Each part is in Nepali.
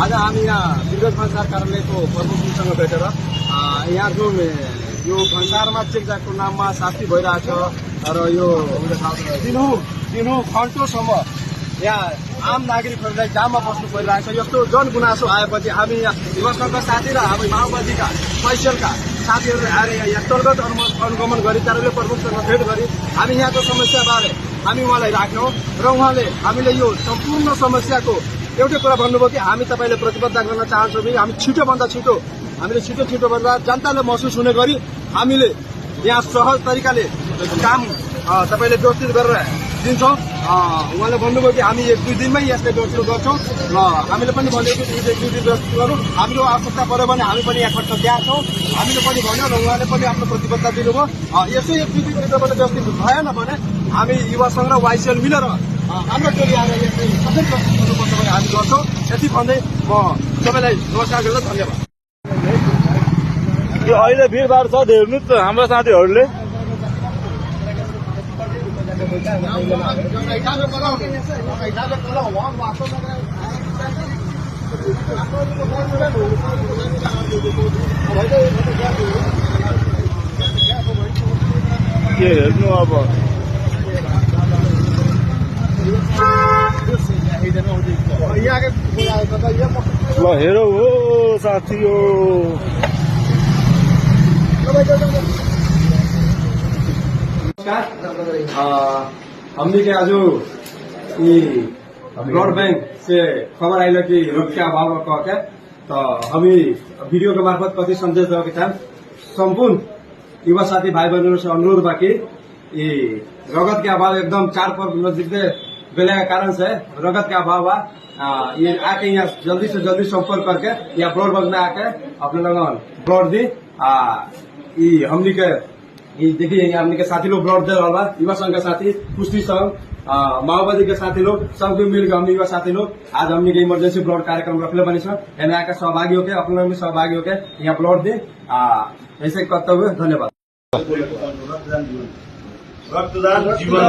आज हामी यहाँ विगत भन्सार कार्यालयको प्रमुखसँग भेटेर यहाँ जुन यो भन्सारमा चेकजाको नाममा शास्ति भइरहेछ र यो दिनु घन्टोसम्म यहाँ आम नागरिकहरूलाई जाममा बस्नु परिरहेछ। यस्तो जनगुनासो आएपछि हामी युवा संघका साथी र हामी माओवादीका पैसलका साथीहरू आएर यहाँ स्थलगत अनुगमन गरी कार्यालय प्रमुखसँग भेट गरी हामी यहाँको समस्याबारे हामी उहाँलाई राख्यौं र उहाँले हामीले यो सम्पूर्ण समस्याको एउटै कुरा भन्नुभयो कि हामी तपाईँले प्रतिबद्धता गर्न चाहन्छौँ कि हामी छिटोभन्दा छिटो हामीले छिटो भन्दा जनताले महसुस हुने गरी हामीले यहाँ सहज तरिकाले काम तपाईँले व्यवस्थित गरेर दिन्छौँ। उहाँले भन्नुभयो कि हामी 1-2 दिनमै यसलाई व्यवस्थित गर्छौँ र हामीले पनि भनेको कि 1-2 दिन व्यवस्थित गरौँ। हाम्रो आवश्यकता पर्यो भने हामी पनि यहाँ खट्न तयार छौँ हामीले पनि भन्यो र उहाँले पनि आफ्नो प्रतिबद्धता दिनुभयो। यसो 1-2 दिन तपाईँले व्यवस्थित भएन भने हामी युवा संघ र वाइसिएल मिलेर हाम्रो टोली आएर यसलाई सबै व्यवस्थित गर्नुपर्छ भने हामी गर्छौँ। यति भन्दै म सबैलाई नमस्कार गर्दा धन्यवाद। यो अहिले भिडभाड छ हेर्नु त हाम्रो साथीहरूले के हेर्नु अब ल हेरौ हो साथी हो हमने के आज ब्लड बैंक से खबर आइल कि रक्त के अभाव कह के तो हम वीडियो के मार्फत कति संदेश देवे था संपूर्ण युवा साथी भाई बहनों से अनुरोध बा कि रगत के अभाव एकदम 4 पर नजदीक बेले के कारण से रगत के अभाव बा ये आके यहाँ जल्दी से जल्दी संपर्क करके यहाँ ब्लड बैंक में आके अपने लोग ब्लड दी हमनी के देखिए हमनी के साथी लोग ब्लड दे रहा युवा संघ के साथी कुश्ती संघ माओवादी के साथी लोग सब मिलकर हमनी युवा साथी लोग आज हमनी के इमरजेंसी ब्लड कार्यक्रम रखले बनी एमे आके सहभागी होके अपने लोग में सहभागी होके यहाँ ब्लड दी ऐसे करते हुए धन्यवाद। रक्तदान जीवन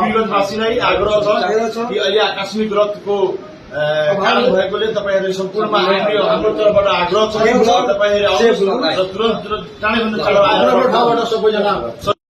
विगतवासीलाई आग्रह छ कि अहिले आकस्मिक रक्तको कारण भएकोले तपाईहरुले सम्पूर्णमा हाम्रो तर्फबाट आग्रह छ तपाईहरु आउनुहोस् र तुरन्त चाँडैभन्दा चाँडो आएर सबैजना